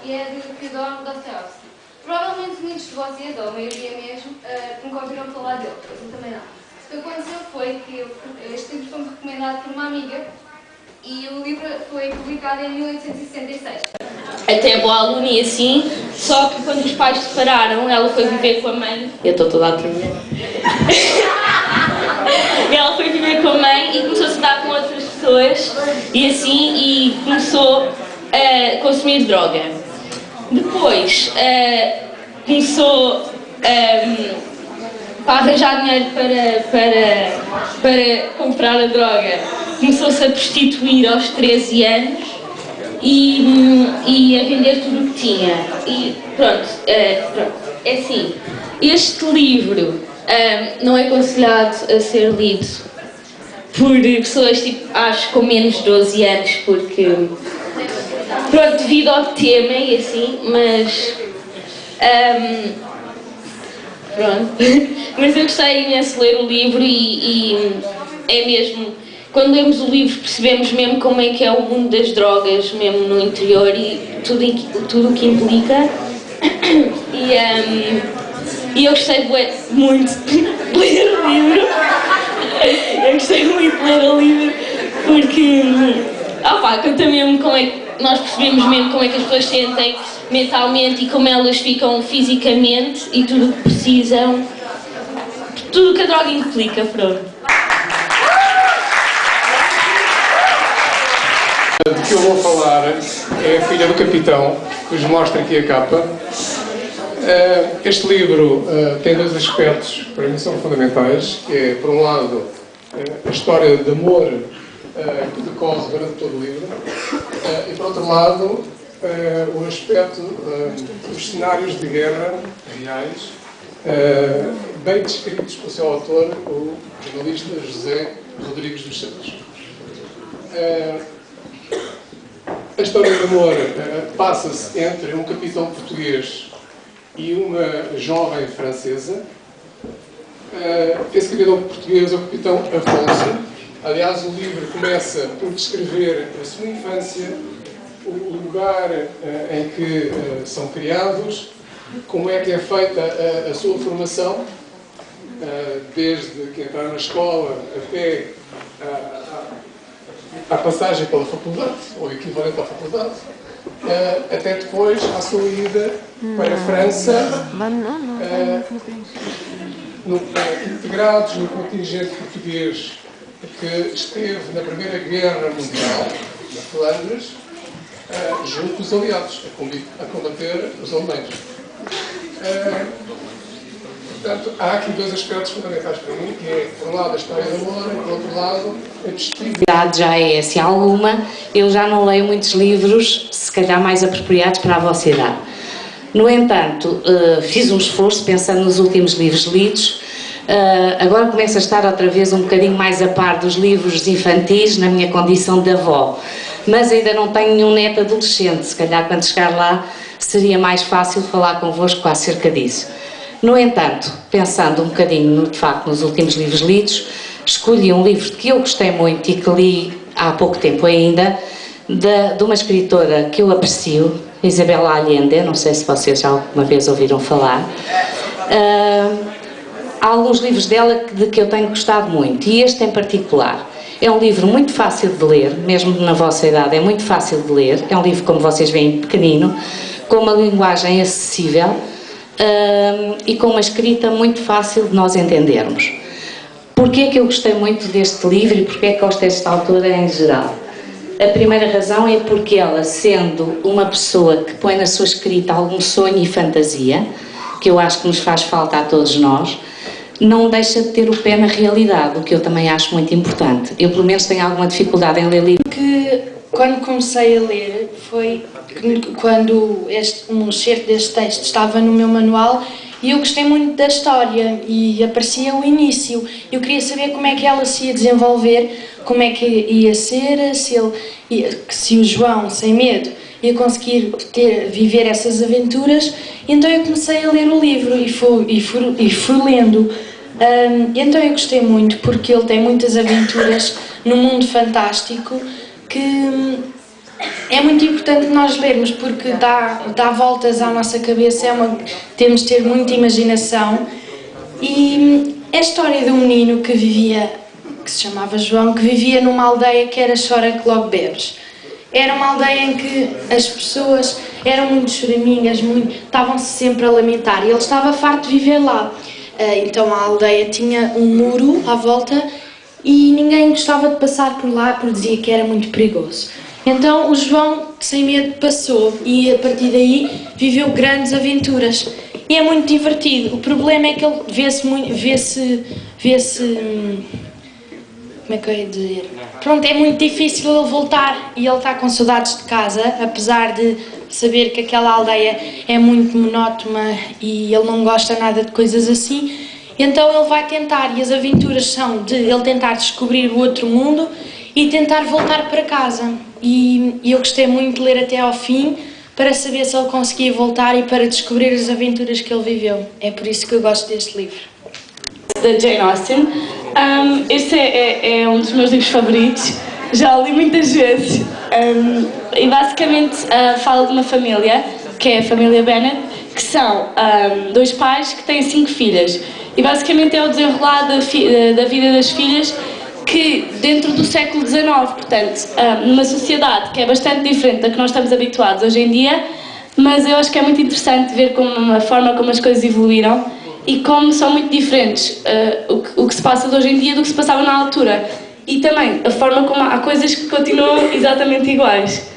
e é de Fyodor Dostoevsky. Provavelmente muitos de vocês, ou a maioria mesmo, nunca ouviram falar dele, pois eu também não. O que aconteceu foi que este livro foi-me recomendado por uma amiga e o livro foi publicado em 1866. Até boa aluna e assim, só que quando os pais se separaram, ela foi viver com a mãe. Eu estou toda a tremer. Ela foi viver com a mãe e começou a se dar com outras pessoas e assim, e começou a consumir droga. Depois começou para arranjar dinheiro para comprar a droga. Começou-se a prostituir aos 13 anos e a vender tudo o que tinha. E pronto, é assim, este livro não é aconselhado a ser lido por pessoas, tipo, acho, com menos de 12 anos, porque, pronto, devido ao tema e assim, mas, pronto, mas eu gostei imenso de ler o livro e é mesmo, quando lemos o livro percebemos mesmo como é que é o mundo das drogas, mesmo no interior e tudo o que implica. E eu gostei muito de ler o livro. Eu gostei muito de ler o livro porque conta mesmo como é que nós percebemos mesmo como é que as pessoas sentem mentalmente e como elas ficam fisicamente e tudo o que precisam, tudo o que a droga implica, pronto. Do que eu vou falar é a filha do capitão, que vos mostra aqui a capa. Este livro tem dois aspectos que para mim são fundamentais, que é, por um lado, a história de amor que decorre durante todo o livro, e por outro lado, o aspecto dos cenários de guerra reais, bem descritos pelo seu autor, o jornalista José Rodrigues dos Santos. A história de amor passa-se entre um capitão português e uma jovem francesa. Esse capitão português é o capitão Afonso. Aliás, o livro começa por descrever a sua infância, o lugar em que são criados, como é que é feita a sua formação, desde que entraram na escola até a passagem pela faculdade, ou equivalente à faculdade, até depois à sua ida para a França, integrados no contingente português que esteve na Primeira Guerra Mundial, na Flandres, junto dos aliados, a combater os alemães. Portanto, há aqui dois aspectos fundamentais para mim, que é, por um lado, a história do amor, e, por outro lado, a pesquisa. Já é, se há alguma, eu já não leio muitos livros, se calhar mais apropriados para a vossa idade. No entanto, fiz um esforço, pensando nos últimos livros lidos, agora começo a estar outra vez um bocadinho mais a par dos livros infantis, na minha condição de avó, mas ainda não tenho nenhum neto adolescente, se calhar quando chegar lá seria mais fácil falar convosco acerca disso. No entanto, pensando um bocadinho, de facto, nos últimos livros lidos, escolhi um livro que eu gostei muito e que li há pouco tempo ainda, de uma escritora que eu aprecio, Isabela Allende, não sei se vocês já alguma vez ouviram falar. Há alguns livros dela de que eu tenho gostado muito, e este em particular. É um livro muito fácil de ler, mesmo na vossa idade, é muito fácil de ler. É um livro, como vocês veem, pequenino, com uma linguagem acessível, e com uma escrita muito fácil de nós entendermos. Porquê é que eu gostei muito deste livro e porquê é que gosto desta autora em geral? A primeira razão é porque ela, sendo uma pessoa que põe na sua escrita algum sonho e fantasia, que eu acho que nos faz falta a todos nós, não deixa de ter o pé na realidade, o que eu também acho muito importante. Eu, pelo menos, tenho alguma dificuldade em ler livros. Porque quando comecei a ler foi quando um excerto deste texto estava no meu manual e eu gostei muito da história e aparecia o início. Eu queria saber como é que ela se ia desenvolver, como é que ia ser, se o João, sem medo, ia conseguir viver essas aventuras. Então eu comecei a ler o livro e fui lendo. Então eu gostei muito porque ele tem muitas aventuras no mundo fantástico que é muito importante nós lermos porque dá voltas à nossa cabeça, temos de ter muita imaginação. E é a história de um menino que se chamava João, que vivia numa aldeia que era Chora que logo bebes. Era uma aldeia em que as pessoas eram muito choramingas, estavam-se sempre a lamentar, e ele estava farto de viver lá. Então a aldeia tinha um muro à volta e ninguém gostava de passar por lá porque dizia que era muito perigoso. Então o João, sem medo, passou e a partir daí viveu grandes aventuras. E é muito divertido. O problema é que ele vê-se como é que eu ia dizer? Pronto, é muito difícil ele voltar e ele está com saudades de casa, apesar de saber que aquela aldeia é muito monótona e ele não gosta nada de coisas assim. Então ele vai tentar, e as aventuras são de ele tentar descobrir o outro mundo e tentar voltar para casa. E eu gostei muito de ler até ao fim para saber se ele conseguia voltar e para descobrir as aventuras que ele viveu. É por isso que eu gosto deste livro. Da Jane Austen. Este é um dos meus livros favoritos, já o li muitas vezes. E basicamente fala de uma família, que é a família Bennet, que são dois pais que têm 5 filhas. E basicamente é o desenrolar da vida das filhas, que dentro do século XIX, portanto, numa sociedade que é bastante diferente da que nós estamos habituados hoje em dia, mas eu acho que é muito interessante ver a forma como as coisas evoluíram e como são muito diferentes o que se passa de hoje em dia do que se passava na altura. E também a forma como há coisas que continuam exatamente iguais.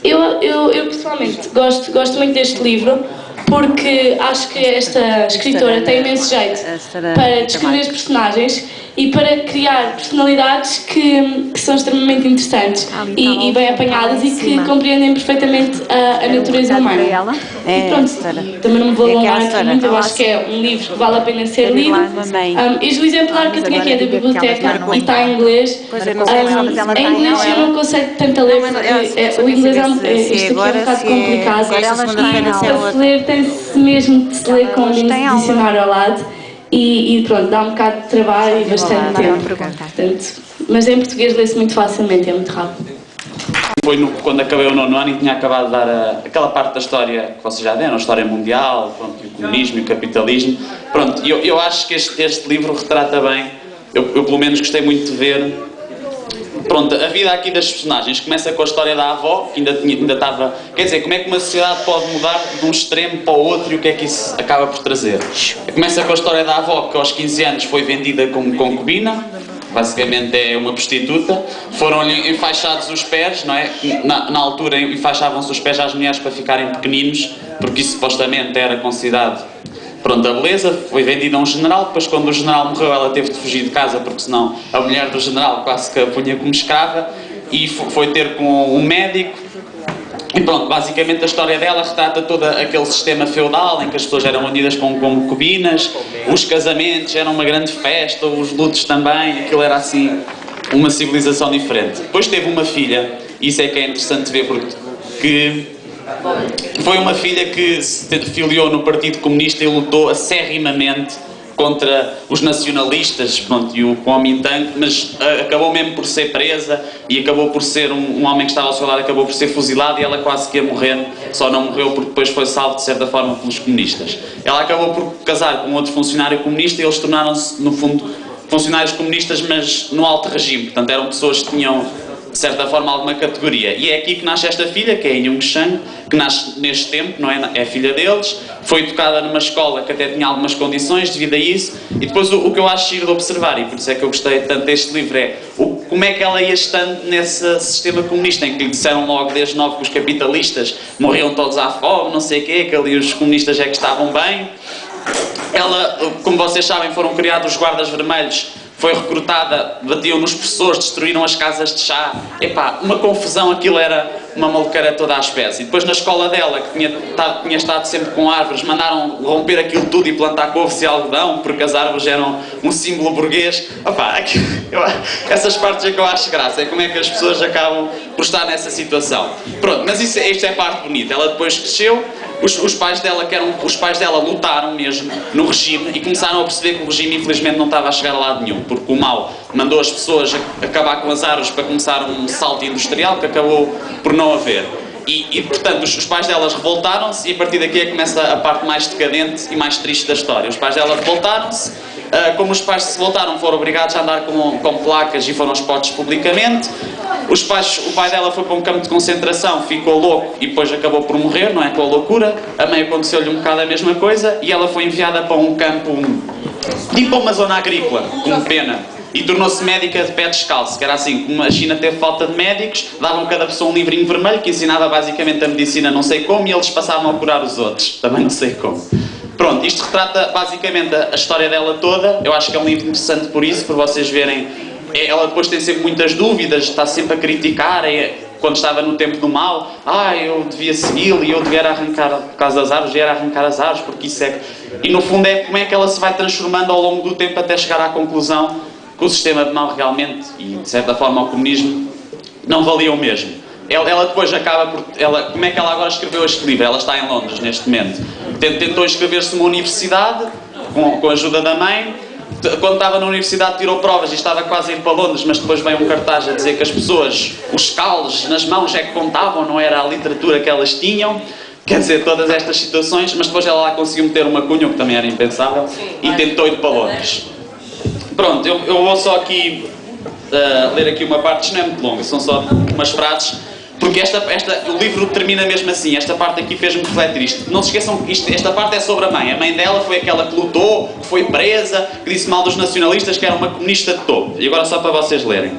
Eu pessoalmente gosto muito deste livro porque acho que esta escritora tem imenso jeito para descrever os personagens e para criar personalidades que são extremamente interessantes e bem apanhadas e que compreendem perfeitamente a natureza humana. E pronto, também não me vou alongar aqui muito, eu acho que é um livro que vale a pena ser lido. Este o exemplar que eu tenho aqui é da biblioteca e está em inglês. Em inglês eu não consigo tanto a ler porque o inglês este aqui é um bocado complicado e para se ler tem-se mesmo de se ler com um dicionário ao lado. E pronto, dá um bocado de trabalho e bastante tempo. Portanto, mas em português lê-se muito facilmente, é muito rápido. Foi quando acabei o 9º ano e tinha acabado de dar aquela parte da história que vocês já deram, a história mundial, pronto, e o comunismo e o capitalismo. Pronto, eu acho que este livro retrata bem, eu pelo menos gostei muito de ver, pronto, a vida aqui das personagens. Começa com a história da avó, que ainda estava... Quer dizer, como é que uma sociedade pode mudar de um extremo para o outro e o que é que isso acaba por trazer? Começa com a história da avó, que aos 15 anos foi vendida como concubina, basicamente é uma prostituta. Foram-lhe enfaixados os pés, não é? Na altura enfaixavam-se os pés às mulheres para ficarem pequeninos, porque isso supostamente era considerado... Pronto, a beleza foi vendida a um general, depois quando o general morreu ela teve de fugir de casa porque senão a mulher do general quase que a punha como escrava e foi ter com um médico e pronto, basicamente a história dela retrata todo aquele sistema feudal em que as pessoas eram unidas com concubinas, os casamentos eram uma grande festa, os lutos também, aquilo era assim uma civilização diferente. Depois teve uma filha, isso é que é interessante ver porque foi uma filha que se filiou no Partido Comunista e lutou acerrimamente contra os nacionalistas, pronto, e o Kuomintang, mas acabou mesmo por ser presa e acabou por ser um homem que estava ao seu lado, acabou por ser fuzilado e ela quase que ia morrer, só não morreu porque depois foi salvo de certa forma pelos comunistas. Ela acabou por casar com outro funcionário comunista e eles tornaram-se, no fundo, funcionários comunistas, mas no alto regime, portanto eram pessoas que tinham de certa forma alguma categoria. E é aqui que nasce esta filha, que é a Yung Shang, que nasce neste tempo, não é? É filha deles, foi educada numa escola que até tinha algumas condições devido a isso, e depois o que eu acho giro de observar, e por isso é que eu gostei tanto deste livro, é como é que ela ia estando nesse sistema comunista, em que lhe disseram logo desde novo que os capitalistas morriam todos à fome, não sei o quê, que ali os comunistas é que estavam bem. Ela, como vocês sabem, foram criados os guardas vermelhos, foi recrutada, batiam nos professores, destruíram as casas de chá. Epá, uma confusão, aquilo era uma maluqueira toda à espécie. E depois na escola dela, que tinha estado sempre com árvores, mandaram romper aquilo tudo e plantar couves e algodão, porque as árvores eram um símbolo burguês. Epá, essas partes é que eu acho graça, é como é que as pessoas acabam por estar nessa situação. Pronto, mas isto é a parte bonita. Ela depois cresceu, os pais dela lutaram mesmo no regime e começaram a perceber que o regime infelizmente não estava a chegar a lado nenhum, porque o Mao mandou as pessoas acabar com as árvores para começar um salto industrial que acabou por não haver. E portanto, os pais delas revoltaram-se e a partir daqui é que começa a parte mais decadente e mais triste da história. Os pais dela revoltaram-se, como os pais se voltaram, foram obrigados a andar com placas e foram expostos publicamente. O pai dela foi para um campo de concentração, ficou louco e depois acabou por morrer, não é? Com a loucura. A mãe aconteceu-lhe um bocado a mesma coisa e ela foi enviada para um campo, tipo uma zona agrícola, como pena. E tornou-se médica de pé descalço, que era assim, como a China teve falta de médicos, davam a cada pessoa um livrinho vermelho que ensinava basicamente a medicina não sei como e eles passavam a curar os outros, também não sei como. Pronto, isto retrata basicamente a história dela toda. Eu acho que é um livro interessante por isso, por vocês verem. Ela depois tem sempre muitas dúvidas, está sempre a criticar, quando estava no tempo do mal, eu devia segui-lo e eu devia arrancar, por causa das árvores, devia arrancar as árvores, porque isso é... E no fundo é como é que ela se vai transformando ao longo do tempo até chegar à conclusão que o sistema de mal realmente, e de certa forma o comunismo, não valia o mesmo. Ela depois acaba por... como é que ela agora escreveu este livro? Ela está em Londres neste momento. Tentou inscrever-se numa universidade, com a ajuda da mãe. Quando estava na universidade tirou provas e estava quase a ir para Londres, mas depois veio um cartaz a dizer que as pessoas, os calos nas mãos é que contavam, não era a literatura que elas tinham. Quer dizer, todas estas situações, mas depois ela lá conseguiu meter uma cunha, o que também era impensável, e tentou ir para Londres. Pronto, eu vou só aqui ler aqui uma parte, isto não é muito longa, são só umas frases, porque o livro termina mesmo assim. Esta parte aqui fez-me refletir isto. Não se esqueçam que esta parte é sobre a mãe. A mãe dela foi aquela que lutou, que foi presa, que disse mal dos nacionalistas, que era uma comunista de topo. E agora só para vocês lerem.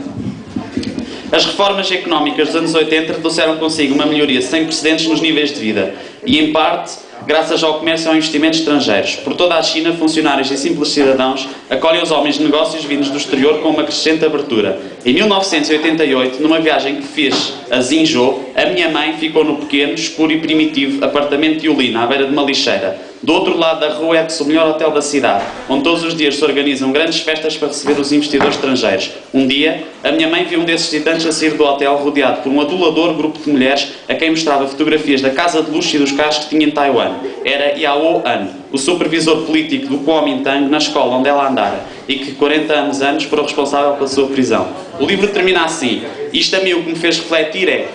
As reformas económicas dos anos 80 trouxeram consigo uma melhoria sem precedentes nos níveis de vida e, em parte, graças ao comércio e ao investimento estrangeiros. Por toda a China, funcionários e simples cidadãos acolhem os homens de negócios vindos do exterior com uma crescente abertura. Em 1988, numa viagem que fiz a Zinzhou, a minha mãe ficou no pequeno, escuro e primitivo apartamento de Yulin, à beira de uma lixeira. Do outro lado da rua é-se o melhor hotel da cidade, onde todos os dias se organizam grandes festas para receber os investidores estrangeiros. Um dia, a minha mãe viu um desses visitantes a sair do hotel rodeado por um adulador grupo de mulheres a quem mostrava fotografias da casa de luxo e dos carros que tinha em Taiwan. Era Yao An, o supervisor político do Kuomintang na escola onde ela andara e que 40 anos antes foram responsável pela sua prisão. O livro termina assim. Isto a mim o que me fez refletir é: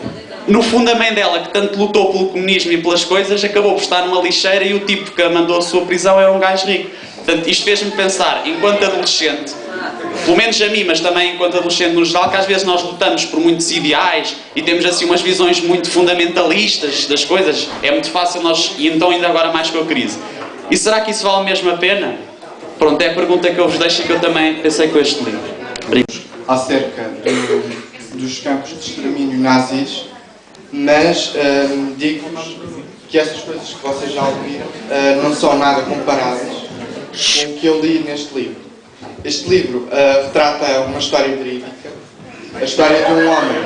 no fundo, a mãe dela, que tanto lutou pelo comunismo e pelas coisas, acabou por estar numa lixeira e o tipo que a mandou à sua prisão era um gajo rico. Portanto, isto fez-me pensar, enquanto adolescente, pelo menos a mim, mas também enquanto adolescente no geral, que às vezes nós lutamos por muitos ideais e temos assim umas visões muito fundamentalistas das coisas. É muito fácil nós, e então ainda agora mais com a crise. E será que isso vale mesmo a pena? Pronto, é a pergunta que eu vos deixo e que eu também pensei com este livro. Acerca dos campos de extermínio nazis, mas digo-vos que essas coisas que vocês já ouviram não são nada comparadas com o que eu li neste livro. Este livro retrata uma história verídica, a história de um homem.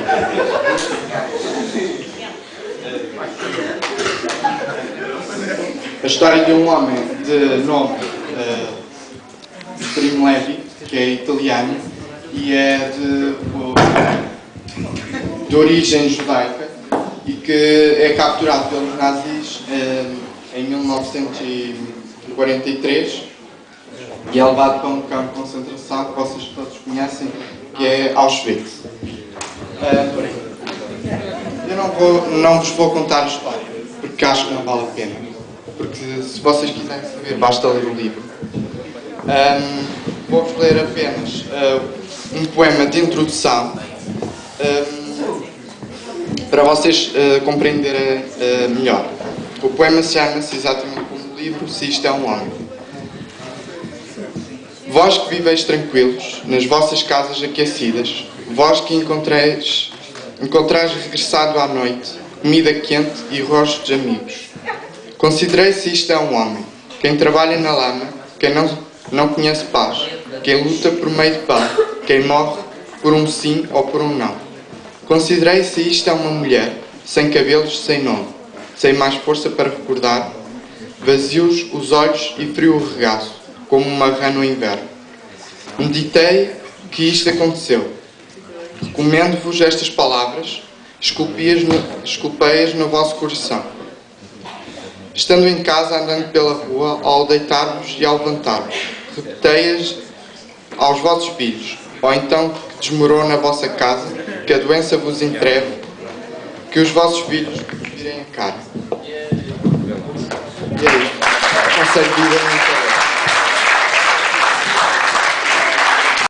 A história de um homem de nome Primo Levi, que é italiano e é de origem judaica e que é capturado pelos nazis em 1943 e é levado para um campo de concentração que vocês todos conhecem, que é Auschwitz. Eu não vos vou contar a história, porque acho que não vale a pena. Porque se vocês quiserem saber, basta ler o livro. Vou-vos ler apenas um poema de introdução para vocês compreenderem melhor. O poema chama-se exatamente como o livro, Se Isto é um Homem. Vós que viveis tranquilos, nas vossas casas aquecidas, vós que encontrais regressado à noite, comida quente e rostos de amigos. Considerei se isto é um homem, quem trabalha na lama, quem não conhece paz, quem luta por meio de pão, quem morre por um sim ou por um não. Considerei se isto é uma mulher, sem cabelos, sem nome, sem mais força para recordar, vazios os olhos e frio o regaço, como uma rã no inverno. Meditei que isto aconteceu. Recomendo-vos estas palavras, esculpei-as no vosso coração. Estando em casa, andando pela rua, ao deitar-vos e ao levantar-vos, repetei-as aos vossos filhos, ou então que desmorou na vossa casa, que a doença vos entreve, que os vossos filhos virem a cara. E é isto. Conselho de vida muito